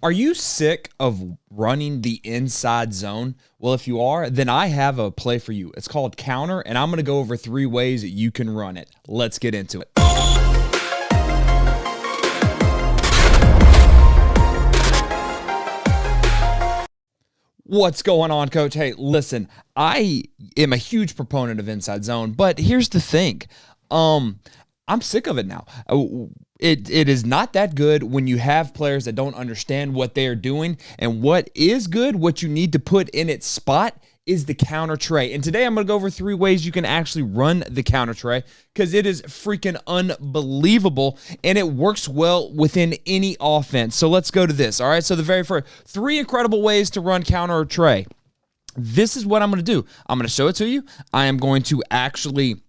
Are you sick of running the inside zone? Well, if you are, then I have a play for you. It's called Counter, and I'm going to go over 3 ways that you can run it. Let's get into it. What's going on, Coach? Hey, listen, I am a huge proponent of inside zone, but here's the thing. I'm sick of it now. It is not that good when you have players that don't understand what they are doing. And what is good, what you need to put in its spot, is the counter tray. And today I'm going to go over 3 ways you can actually run the counter tray, because it is freaking unbelievable and it works well within any offense. So let's go to this. All right. So the very first 3 incredible ways to run counter tray. This is what I'm going to do. I'm going to show it to you. I am going to actually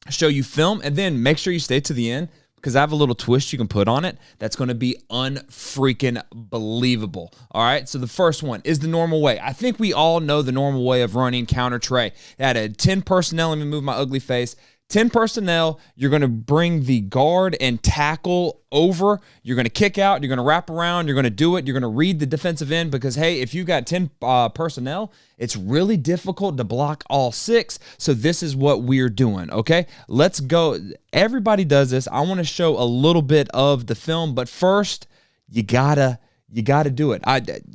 show you film, and then make sure you stay to the end, because I have a little twist you can put on it that's going to be unfreaking believable. All right, so the first one is the normal way. I think we all know the normal way of running counter tray. At a 10 personnel, let me move my ugly face. 10 personnel, you're going to bring the guard and tackle over. You're going to kick out. You're going to wrap around. You're going to do it. You're going to read the defensive end, because, hey, if you've got 10 personnel, it's really difficult to block all 6. So this is what we're doing, okay? Let's go. Everybody does this. I want to show a little bit of the film, but first, you gotta do it.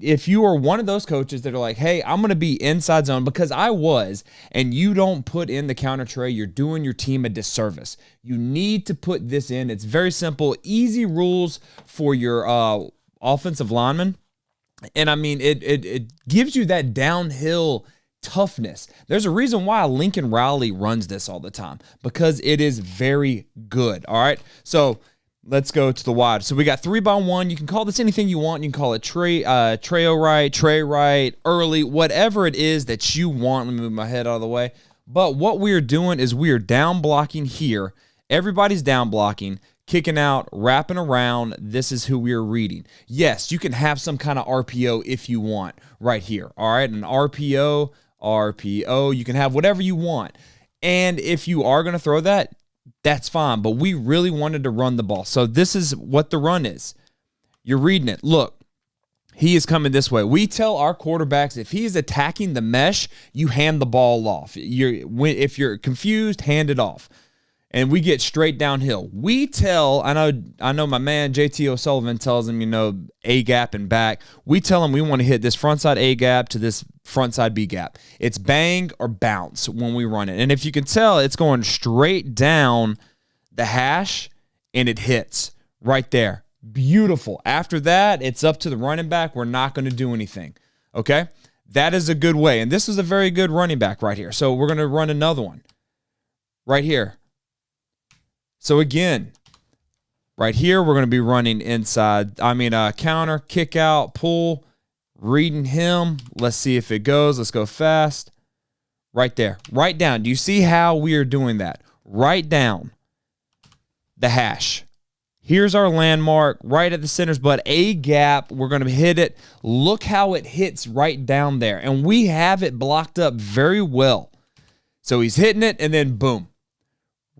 If you are one of those coaches that are like, hey, I'm going to be inside zone, because I was, and you don't put in the counter tray, you're doing your team a disservice. You need to put this in. It's very simple, easy rules for your offensive lineman. And I mean, it gives you that downhill toughness. There's a reason why Lincoln Riley runs this all the time, because it is very good. All right. So let's go to the wide. So we got 3x1. You can call this anything you want. You can call it Trey right, early, whatever it is that you want. Let me move my head out of the way. But what we are doing is we are down blocking here. Everybody's down blocking, kicking out, wrapping around. This is who we are reading. Yes, you can have some kind of RPO if you want right here. All right, an RPO. You can have whatever you want. And if you are going to throw that, that's fine. But we really wanted to run the ball. So this is what the run is. You're reading it. Look, he is coming this way. We tell our quarterbacks, if he is attacking the mesh, you hand the ball off. If you're confused, hand it off. And we get straight downhill. We tell, I know my man JT O'Sullivan tells him, A gap and back. We tell him we want to hit this front side A gap to this front side B gap. It's bang or bounce when we run it. And if you can tell, it's going straight down the hash, and it hits right there. Beautiful. After that, it's up to the running back. We're not going to do anything. Okay? That is a good way. And this is a very good running back right here. So we're going to run another one right here. So again, right here, we're going to be running inside. Counter, kick out, pull, reading him. Let's see if it goes. Let's go fast. Right there. Right down. Do you see how we are doing that? Right down the hash. Here's our landmark right at the centers, but A gap. We're going to hit it. Look how it hits right down there. And we have it blocked up very well. So he's hitting it, and then boom.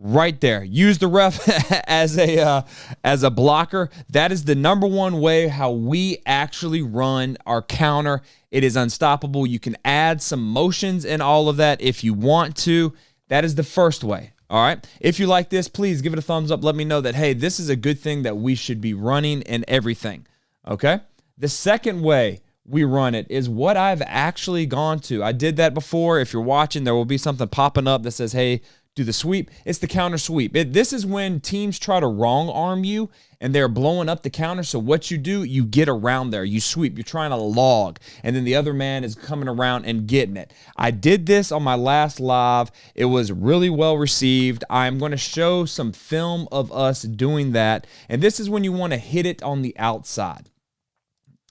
Right there. Use the ref as a blocker. That is the number one way how we actually run our counter. It is unstoppable. You can add some motions and all of that if you want to. That is the first way. All right. If you like this, please give it a thumbs up. Let me know that, hey, this is a good thing that we should be running and everything. Okay. The second way we run it is what I've actually gone to. I did that before. If you're watching, there will be something popping up that says, hey, do the sweep. It's the counter sweep. This is when teams try to wrong arm you and they're blowing up the counter. So what you do, you get around there. You sweep. You're trying to log. And then the other man is coming around and getting it. I did this on my last live. It was really well received. I'm going to show some film of us doing that. And this is when you want to hit it on the outside.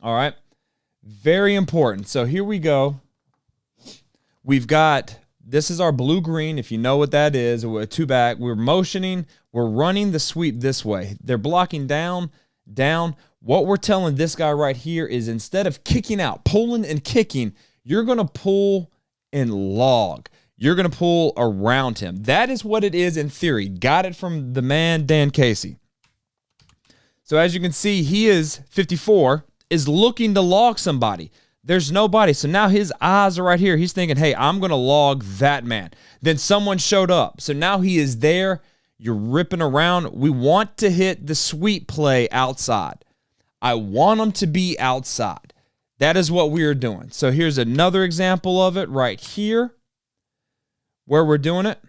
All right. Very important. So here we go. We've got... This is our blue-green, if you know what that is. We're 2-back. We're motioning. We're running the sweep this way. They're blocking down, down. What we're telling this guy right here is instead of kicking out, pulling and kicking, you're going to pull and log. You're going to pull around him. That is what it is in theory. Got it from the man, Dan Casey. So as you can see, he is 54, is looking to log somebody. There's nobody. So now his eyes are right here. He's thinking, hey, I'm going to log that man. Then someone showed up. So now he is there. You're ripping around. We want to hit the sweep play outside. I want them to be outside. That is what we are doing. So here's another example of it right here where we're doing it.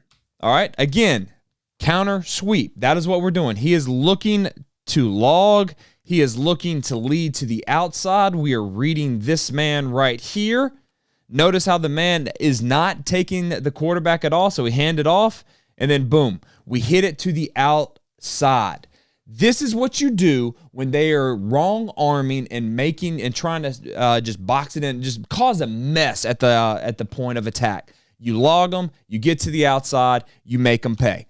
All right. Again, counter sweep. That is what we're doing. He is looking to log. He is looking to lead to the outside. We are reading this man right here. Notice how the man is not taking the quarterback at all. So we hand it off, and then boom, we hit it to the outside. This is what you do when they are wrong arming and making and trying to just box it in, just cause a mess at the point of attack. You log them, you get to the outside, you make them pay.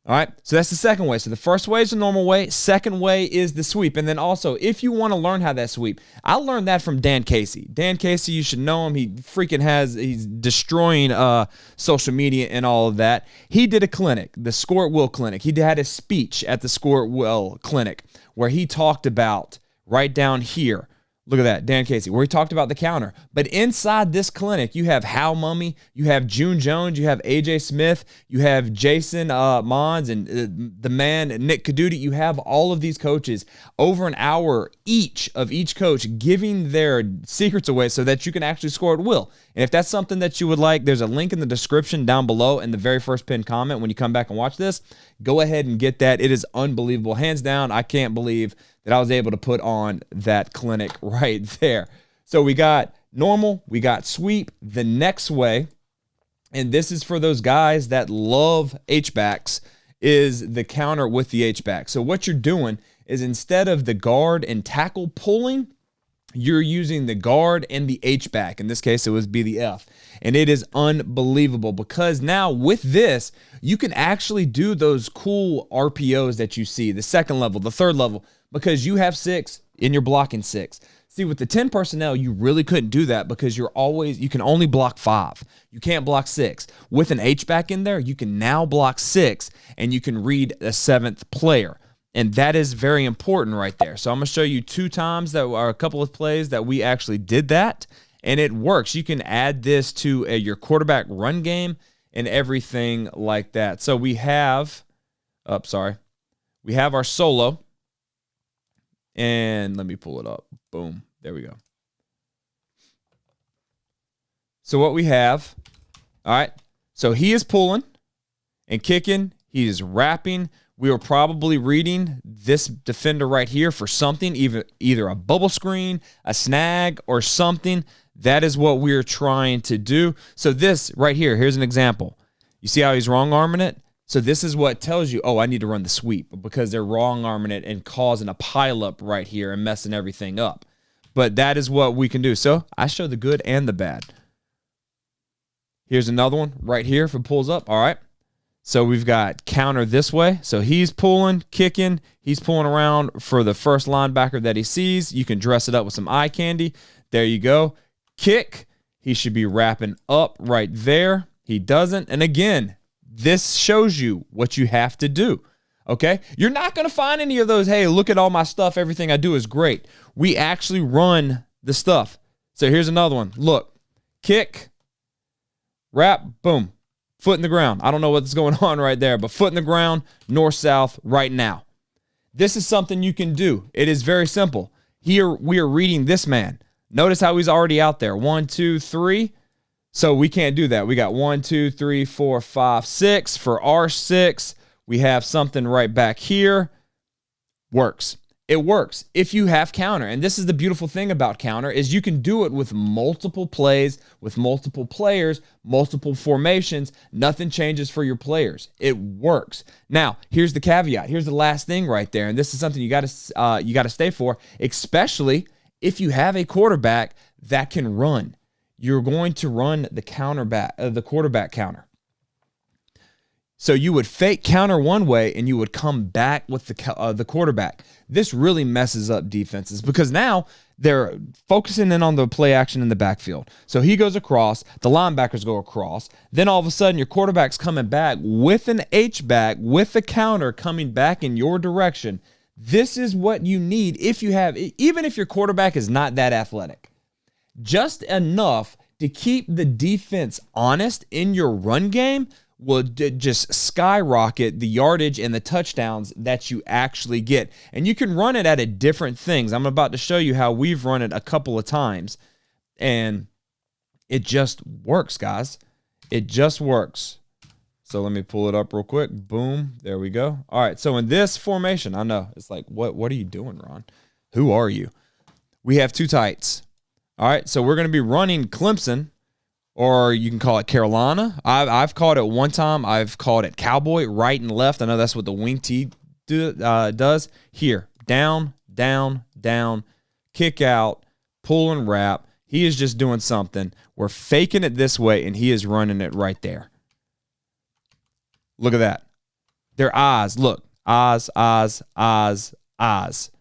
All right, so that's the second way. So the first way is the normal way. Second way is the sweep. And then also, if you want to learn how that sweep, I learned that from Dan Casey. Dan Casey, you should know him. He freaking he's destroying social media and all of that. He did a clinic, the Score at Will clinic. He had a speech at the Score at Will clinic where he talked about right down here. Look at that, Dan Casey, where he talked about the counter. But inside this clinic, you have Hal Mummy, you have June Jones, you have AJ Smith, you have Jason Mons, and the man, Nick Caduti. You have all of these coaches over an hour each of each coach giving their secrets away so that you can actually score at will. And if that's something that you would like, there's a link in the description down below in the very first pinned comment when you come back and watch this. Go ahead and get that. It is unbelievable. Hands down, I can't believe that I was able to put on that clinic right there. So we got normal, we got sweep. The next way, and this is for those guys that love Hbacks, is the counter with the Hback. So what you're doing is instead of the guard and tackle pulling, you're using the guard and the Hback. In this case, it would be the F. And it is unbelievable because now with this, you can actually do those cool RPOs that you see, the second level, the third level, because you have 6 and you're blocking 6. See, with the 10 personnel, you really couldn't do that because you can only block 5. You can't block 6. With an Hback in there, you can now block 6 and you can read a 7th player. And that is very important right there. So I'm going to show you 2 times that are a couple of plays that we actually did that, and it works. You can add this to your quarterback run game and everything like that. So we have, we have our solo, and let me pull it up. Boom. There we go. So what we have, all right, so he is pulling and kicking. He is wrapping. We were probably reading this defender right here for something, either a bubble screen, a snag, or something. That is what we're trying to do. So this right here, here's an example. You see how he's wrong arming it? So this is what tells you, oh, I need to run the sweep because they're wrong arming it and causing a pileup right here and messing everything up. But that is what we can do. So I show the good and the bad. Here's another one right here if it pulls up. All right. So we've got counter this way. So he's pulling, kicking. He's pulling around for the first linebacker that he sees. You can dress it up with some eye candy. There you go. Kick. He should be wrapping up right there. He doesn't. And again, this shows you what you have to do. Okay? You're not going to find any of those, hey, look at all my stuff. Everything I do is great. We actually run the stuff. So here's another one. Look. Kick. Wrap. Boom. Foot in the ground. I don't know what's going on right there, but foot in the ground, north-south right now. This is something you can do. It is very simple. Here we are reading this man. Notice how he's already out there. 1, 2, 3. So we can't do that. We got 1, 2, 3, 4, 5, 6. For R6, we have something right back here. Works. It works if you have counter. And this is the beautiful thing about counter is you can do it with multiple plays, with multiple players, multiple formations. Nothing changes for your players. It works. Now, here's the caveat. Here's the last thing right there. And this is something you got to stay for, especially if you have a quarterback that can run. You're going to run the quarterback counter. So you would fake counter one way and you would come back with the quarterback. This really messes up defenses because now they're focusing in on the play action in the backfield. So he goes across, the linebackers go across. Then all of a sudden your quarterback's coming back with an Hback, with the counter coming back in your direction. This is what you need if you have, even if your quarterback is not that athletic, just enough to keep the defense honest in your run game will just skyrocket the yardage and the touchdowns that you actually get. And you can run it at different things. I'm about to show you how we've run it a couple of times, and it just works, guys. It just works. So let me pull it up real quick. Boom. There we go. All right. So in this formation, I know it's like, what are you doing, Ron? Who are you? We have two tights. All right. So we're going to be running Clemson, or you can call it Carolina. I've called it one time. I've called it Cowboy, right and left. I know that's what the wing T does. Here, down, down, down, kick out, pull and wrap. He is just doing something. We're faking it this way, and he is running it right there. Look at that. Their eyes. Look. Eyes, eyes, eyes, eyes.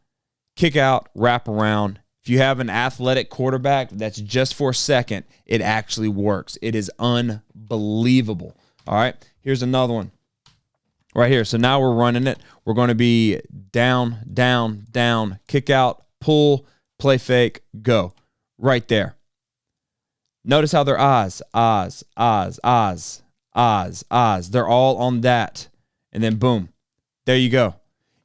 Kick out, wrap around. If you have an athletic quarterback that's just for a second, it actually works. It is unbelievable. All right, here's another one right here. So now we're running it. We're going to be down, down, down, kick out, pull, play fake, go. Right there. Notice how their eyes, eyes, eyes, eyes, eyes, eyes. They're all on that. And then boom, there you go.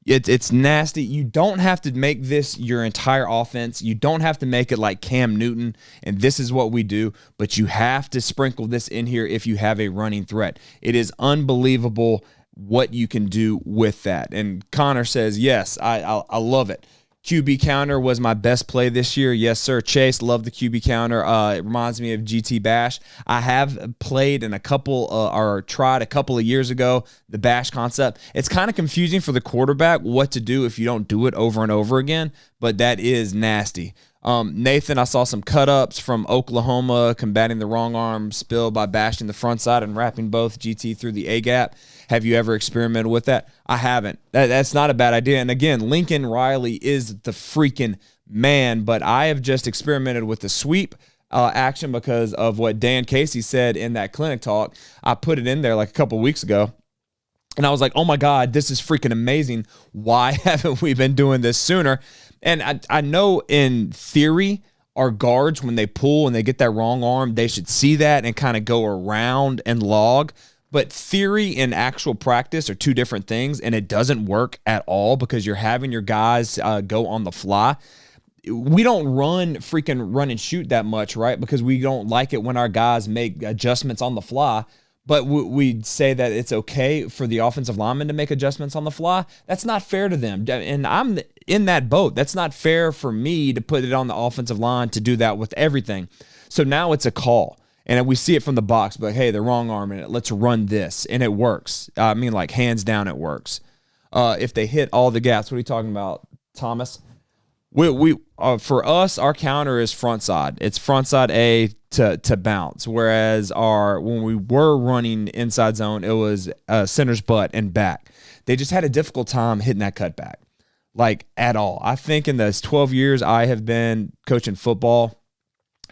It's nasty. You don't have to make this your entire offense. You don't have to make it like Cam Newton, and this is what we do, but you have to sprinkle this in here if you have a running threat. It is unbelievable what you can do with that. And Connor says, yes, I love it. QB counter was my best play this year. Yes, sir. Chase, love the QB counter. It reminds me of GT Bash. I have played in a couple, or tried a couple of years ago, the Bash concept. It's kind of confusing for the quarterback what to do if you don't do it over and over again, but that is nasty. Nathan, I saw some cut-ups from Oklahoma combating the wrong arm spill by bashing the front side and wrapping both GT through the A-gap. Have you ever experimented with that? I haven't. That's not a bad idea. And again, Lincoln Riley is the freaking man, but I have just experimented with the sweep action because of what Dan Casey said in that clinic talk. I put it in there like a couple weeks ago, and I was like, oh my God, this is freaking amazing. Why haven't we been doing this sooner? And I know in theory, our guards, when they pull and they get that wrong arm, they should see that and kind of go around and log. But theory and actual practice are two different things, and it doesn't work at all because you're having your guys go on the fly. We don't run and shoot that much, right? Because we don't like it when our guys make adjustments on the fly. But we say that it's okay for the offensive linemen to make adjustments on the fly. That's not fair to them. And I'm in that boat. That's not fair for me to put it on the offensive line to do that with everything. So now it's a call. And we see it from the box, but hey, the wrong arm in it. Let's run this. And it works. I mean, like, hands down, it works. If they hit all the gaps, what are you talking about, Thomas? We for us, our counter is front side. It's front side A to bounce. Whereas when we were running inside zone, it was center's butt and back. They just had a difficult time hitting that cutback, like, at all. I think in those 12 years I have been coaching football,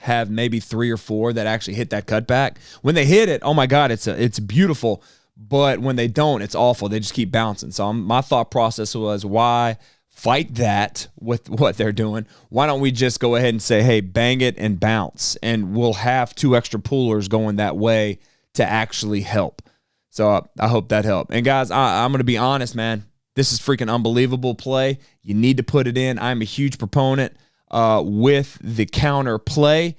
have maybe 3 or 4 that actually hit that cutback. When they hit it, oh my God, it's beautiful. But when they don't, it's awful. They just keep bouncing. So my thought process was, why fight that with what they're doing? Why don't we just go ahead and say, hey, bang it and bounce, and we'll have 2 extra pullers going that way to actually help. So I hope that helped. And guys, I'm going to be honest, man. This is freaking unbelievable play. You need to put it in. I'm a huge proponent with the counter play.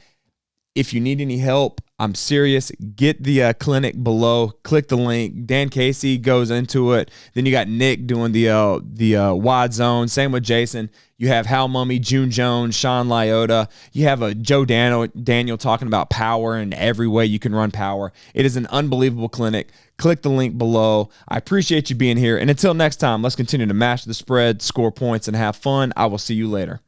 If you need any help, I'm serious. Get the clinic below. Click the link. Dan Casey goes into it. Then you got Nick doing the wide zone. Same with Jason. You have Hal Mummy, June Jones, Sean Lyota. You have a Joe Daniel talking about power and every way you can run power. It is an unbelievable clinic. Click the link below. I appreciate you being here. And until next time, let's continue to mash the spread, score points, and have fun. I will see you later.